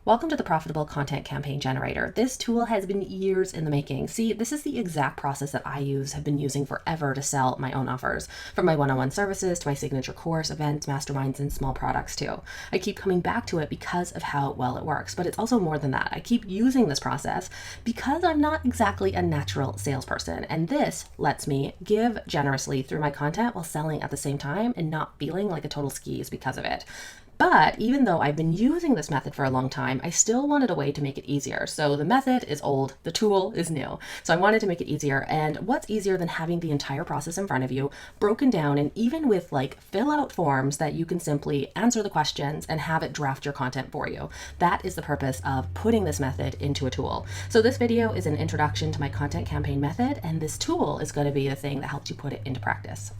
Welcome to the Profitable Content Campaign Generator. This tool has been years in the making. See, this is the exact process that I have been using forever to sell my own offers, from my one-on-one services to my signature course, events, masterminds, and small products too. I keep coming back to it because of how well it works, but it's also more than that. I keep using this process because I'm not exactly a natural salesperson, and this lets me give generously through my content while selling at the same time and not feeling like a total skis because of it. But even though I've been using this method for a long time, I still wanted a way to make it easier. So the method is old, the tool is new. So I wanted to make it easier. And what's easier than having the entire process in front of you, broken down, and even with like fill out forms that you can simply answer the questions and have it draft your content for you. That is the purpose of putting this method into a tool. So this video is an introduction to my content campaign method, and this tool is going to be the thing that helps you put it into practice.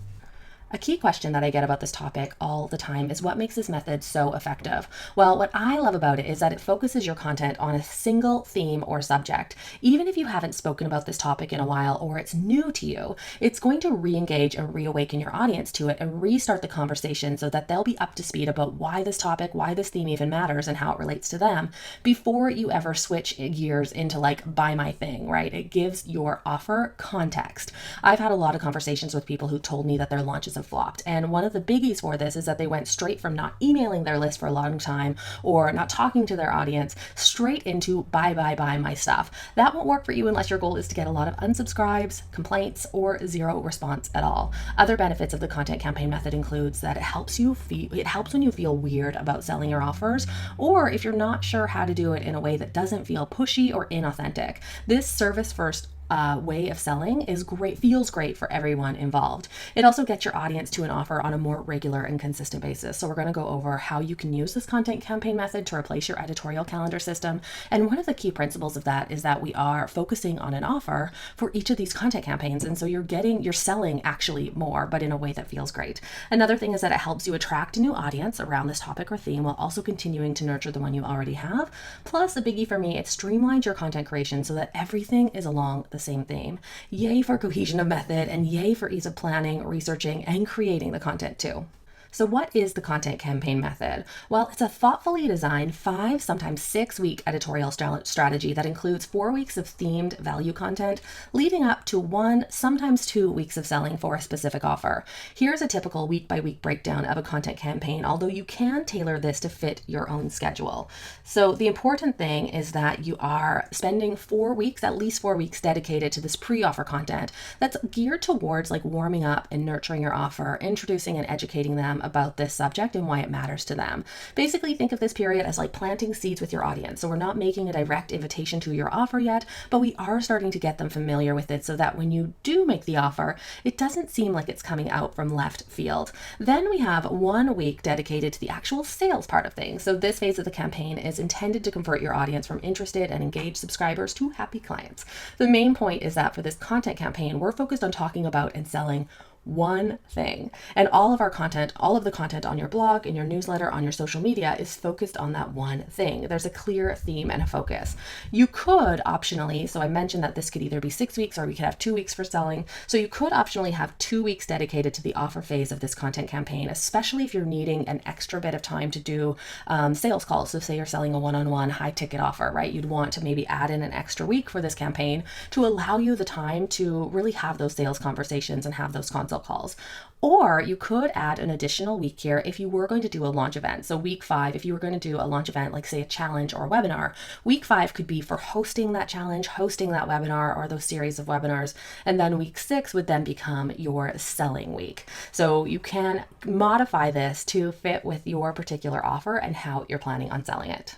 A key question that I get about this topic all the time is what makes this method so effective? Well, what I love about it is that it focuses your content on a single theme or subject. Even if you haven't spoken about this topic in a while or it's new to you, it's going to re-engage and reawaken your audience to it and restart the conversation so that they'll be up to speed about why this topic, why this theme even matters and how it relates to them before you ever switch gears into like buy my thing, right? It gives your offer context. I've had a lot of conversations with people who told me that their launches have flopped. And one of the biggies for this is that they went straight from not emailing their list for a long time or not talking to their audience straight into buy my stuff. That won't work for you unless your goal is to get a lot of unsubscribes, complaints, or zero response at all. Other benefits of the content campaign method includes that it helps when you feel weird about selling your offers, or if you're not sure how to do it in a way that doesn't feel pushy or inauthentic. This service first way of selling feels great for everyone involved. It also gets your audience to an offer on a more regular and consistent basis. So we're going to go over how you can use this content campaign method to replace your editorial calendar system. And one of the key principles of that is that we are focusing on an offer for each of these content campaigns. And so you're selling actually more, but in a way that feels great. Another thing is that it helps you attract a new audience around this topic or theme while also continuing to nurture the one you already have. Plus, a biggie for me, it streamlines your content creation so that everything is along the same theme. Yay for cohesion of method, and yay for ease of planning, researching, and creating the content too. So what is the content campaign method? Well, it's a thoughtfully designed 5, sometimes 6-week editorial strategy that includes 4 weeks of themed value content leading up to 1, sometimes 2 weeks of selling for a specific offer. Here's a typical week-by-week breakdown of a content campaign, although you can tailor this to fit your own schedule. So the important thing is that you are spending 4 weeks, at least 4 weeks, dedicated to this pre-offer content that's geared towards like warming up and nurturing your offer, introducing and educating them about this subject and why it matters to them. Basically, think of this period as like planting seeds with your audience. So we're not making a direct invitation to your offer yet, but we are starting to get them familiar with it so that when you do make the offer, it doesn't seem like it's coming out from left field. Then we have 1 week dedicated to the actual sales part of things. So this phase of the campaign is intended to convert your audience from interested and engaged subscribers to happy clients. The main point is that for this content campaign, we're focused on talking about and selling one thing. And all of the content on your blog, in your newsletter, on your social media is focused on that one thing. There's a clear theme and a focus. You could optionally, so I mentioned that this could either be 6 weeks or we could have 2 weeks for selling. So you could optionally have 2 weeks dedicated to the offer phase of this content campaign, especially if you're needing an extra bit of time to do sales calls. So say you're selling a one-on-one high ticket offer, right? You'd want to maybe add in an extra week for this campaign to allow you the time to really have those sales conversations and have those consult calls. Or you could add an additional week here if you were going to do a launch event. So week 5, if you were going to do a launch event, like say a challenge or a webinar, week 5 could be for hosting that challenge, hosting that webinar or those series of webinars. And then week 6 would then become your selling week. So you can modify this to fit with your particular offer and how you're planning on selling it.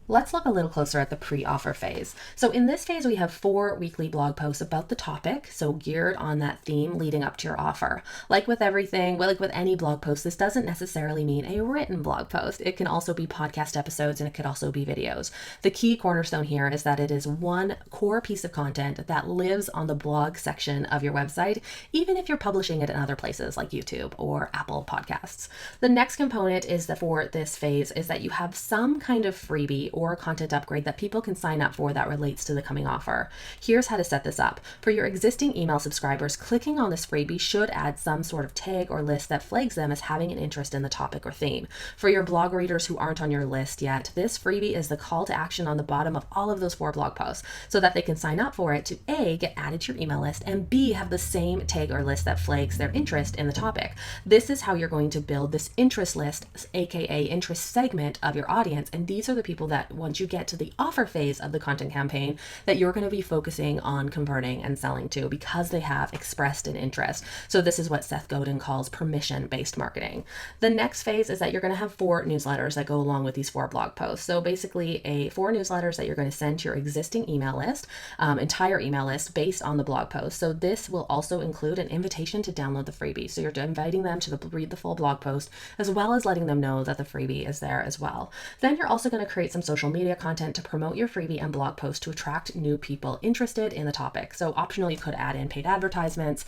Let's look a little closer at the pre-offer phase. So in this phase, we have 4 weekly blog posts about the topic, so geared on that theme leading up to your offer. Like with everything, like with any blog post, this doesn't necessarily mean a written blog post. It can also be podcast episodes and it could also be videos. The key cornerstone here is that it is one core piece of content that lives on the blog section of your website, even if you're publishing it in other places like YouTube or Apple Podcasts. The next component is that for this phase is that you have some kind of freebie or content upgrade that people can sign up for that relates to the coming offer. Here's how to set this up. For your existing email subscribers, clicking on this freebie should add some sort of tag or list that flags them as having an interest in the topic or theme. For your blog readers who aren't on your list yet, this freebie is the call to action on the bottom of all of those 4 blog posts so that they can sign up for it to A, get added to your email list, and B, have the same tag or list that flags their interest in the topic. This is how you're going to build this interest list, aka interest segment of your audience. And these are the people that once you get to the offer phase of the content campaign that you're going to be focusing on converting and selling to because they have expressed an interest. So this is what Seth Godin calls permission-based marketing. The next phase is that you're going to have 4 newsletters that go along with these 4 blog posts. So basically 4 newsletters that you're going to send to your existing email list, entire email list based on the blog post. So this will also include an invitation to download the freebie. So you're inviting them to read the full blog post, as well as letting them know that the freebie is there as well. Then you're also going to create some social media content to promote your freebie and blog post to attract new people interested in the topic. So optional, you could add in paid advertisements.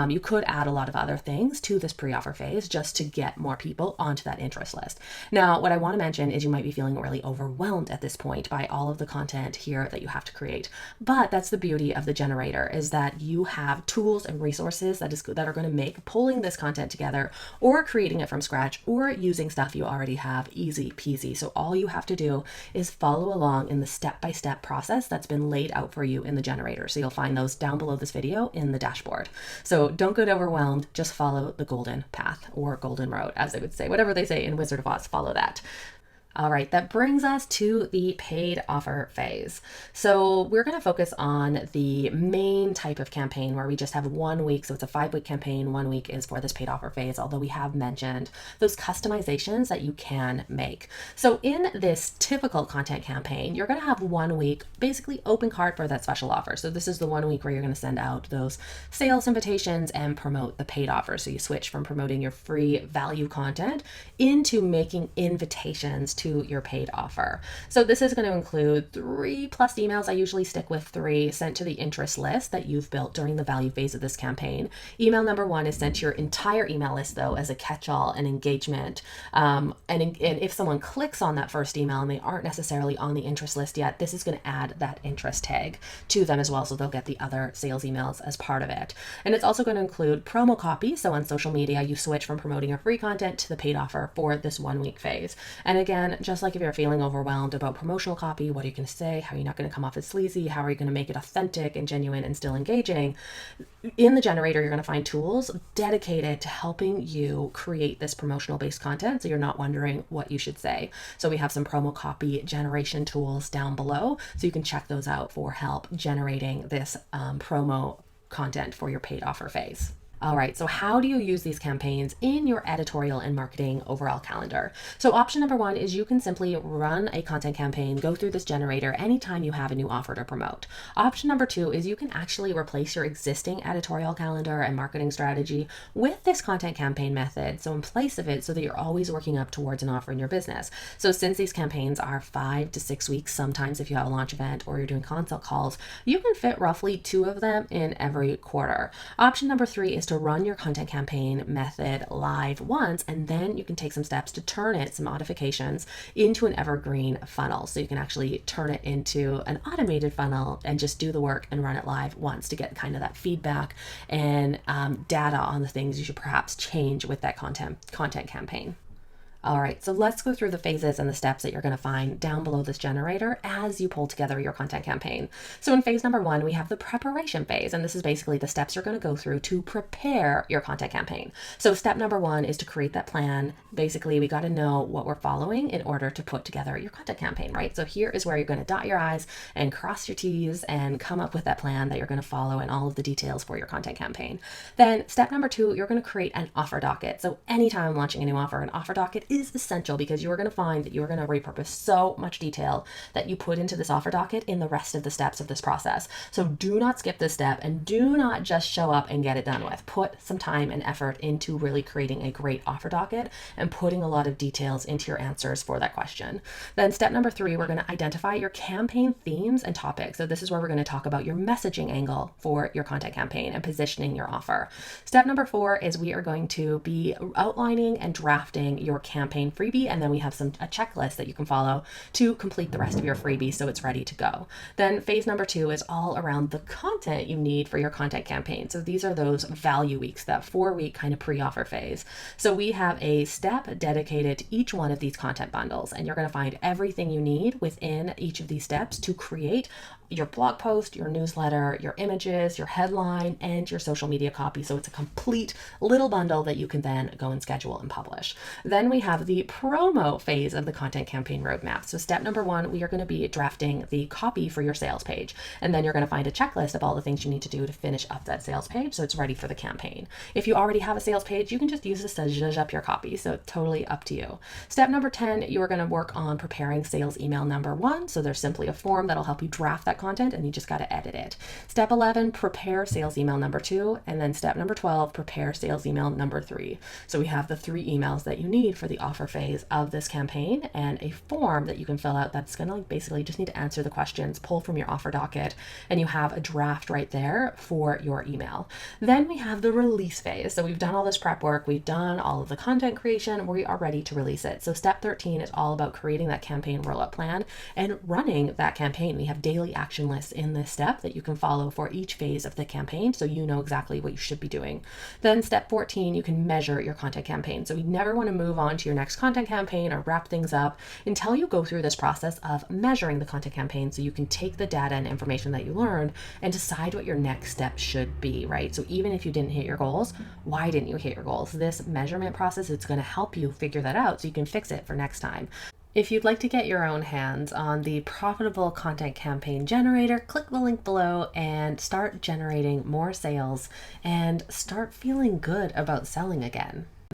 You could add a lot of other things to this pre-offer phase just to get more people onto that interest list. Now, what I want to mention is you might be feeling really overwhelmed at this point by all of the content here that you have to create. But that's the beauty of the generator, is that you have tools and resources that are going to make pulling this content together or creating it from scratch or using stuff you already have easy peasy. So all you have to do is follow along in the step-by-step process that's been laid out for you in the generator. So you'll find those down below this video in the dashboard. So don't get overwhelmed, just follow the golden path or golden road, as they would say. Whatever they say in Wizard of Oz, follow that. All right, that brings us to the paid offer phase. So we're going to focus on the main type of campaign where we just have 1 week. So it's a 5-week campaign. 1 week is for this paid offer phase, although we have mentioned those customizations that you can make. So in this typical content campaign, you're going to have 1 week, basically open cart for that special offer. So this is the 1 week where you're going to send out those sales invitations and promote the paid offer. So you switch from promoting your free value content into making invitations to your paid offer. So this is going to include 3+ emails. I usually stick with 3 sent to the interest list that you've built during the value phase of this campaign. Email number 1 is sent to your entire email list though as a catch-all and engagement. And if someone clicks on that first email and they aren't necessarily on the interest list yet, this is going to add that interest tag to them as well. So they'll get the other sales emails as part of it. And it's also going to include promo copy. So on social media, you switch from promoting your free content to the paid offer for this 1 week phase. And again, just like if you're feeling overwhelmed about promotional copy, what are you going to say? How are you not going to come off as sleazy? How are you going to make it authentic and genuine and still engaging? In the generator, you're going to find tools dedicated to helping you create this promotional based content so you're not wondering what you should say. So we have some promo copy generation tools down below, so you can check those out for help generating this promo content for your paid offer phase. All right, so how do you use these campaigns in your editorial and marketing overall calendar? So option number 1 is you can simply run a content campaign, go through this generator anytime you have a new offer to promote. Option number 2 is you can actually replace your existing editorial calendar and marketing strategy with this content campaign method. So in place of it, so that you're always working up towards an offer in your business. So since these campaigns are 5 to 6 weeks, sometimes if you have a launch event or you're doing consult calls, you can fit roughly 2 of them in every quarter. Option number 3 is to run your content campaign method live once, and then you can take some steps to turn it, some modifications, into an evergreen funnel. So you can actually turn it into an automated funnel and just do the work and run it live once to get kind of that feedback and data on the things you should perhaps change with that content campaign. All right, so let's go through the phases and the steps that you're going to find down below this generator as you pull together your content campaign. So in phase number 1, we have the preparation phase, and this is basically the steps you're going to go through to prepare your content campaign. So step number 1 is to create that plan. Basically, we got to know what we're following in order to put together your content campaign, right? So here is where you're going to dot your I's and cross your T's and come up with that plan that you're going to follow and all of the details for your content campaign. Then step number 2, you're going to create an offer docket. So anytime I'm launching a new offer, an offer docket is essential because you are going to find that you are going to repurpose so much detail that you put into this offer docket in the rest of the steps of this process. So do not skip this step and do not just show up and get it done with. Put some time and effort into really creating a great offer docket and putting a lot of details into your answers for that question. Then step number 3, we're going to identify your campaign themes and topics. So this is where we're going to talk about your messaging angle for your content campaign and positioning your offer. Step number 4 is we are going to be outlining and drafting your campaign campaign freebie, and then we have a checklist that you can follow to complete the rest of your freebie so it's ready to go. Then phase number 2 is all around the content you need for your content campaign. So these are those value weeks, that 4-week kind of pre-offer phase. So we have a step dedicated to each one of these content bundles, and you're going to find everything you need within each of these steps to create your blog post, your newsletter, your images, your headline, and your social media copy. So it's a complete little bundle that you can then go and schedule and publish. Then we have the promo phase of the content campaign roadmap. So step number 1, we are going to be drafting the copy for your sales page. And then you're going to find a checklist of all the things you need to do to finish up that sales page so it's ready for the campaign. If you already have a sales page, you can just use this to zhuzh up your copy. So it's totally up to you. Step number 10, you're going to work on preparing sales email number 1. So there's simply a form that'll help you draft that content, and you just got to edit it. Step 11, prepare sales email number 2. And then step number 12, prepare sales email number 3. So we have the 3 emails that you need for the offer phase of this campaign, and a form that you can fill out that's going to basically just need to answer the questions, pull from your offer docket, and you have a draft right there for your email. Then we have the release phase. So we've done all this prep work, we've done all of the content creation, we are ready to release it. So step 13 is all about creating that campaign rollout plan and running that campaign. We have daily action lists in this step that you can follow for each phase of the campaign so you know exactly what you should be doing. Then step 14, you can measure your content campaign. So we never want to move on to your next content campaign or wrap things up until you go through this process of measuring the content campaign so you can take the data and information that you learned and decide what your next step should be, right? So even if you didn't hit your goals, why didn't you hit your goals? This measurement process, it's going to help you figure that out so you can fix it for next time. If you'd like to get your own hands on the profitable content campaign generator, click the link below and start generating more sales and start feeling good about selling again.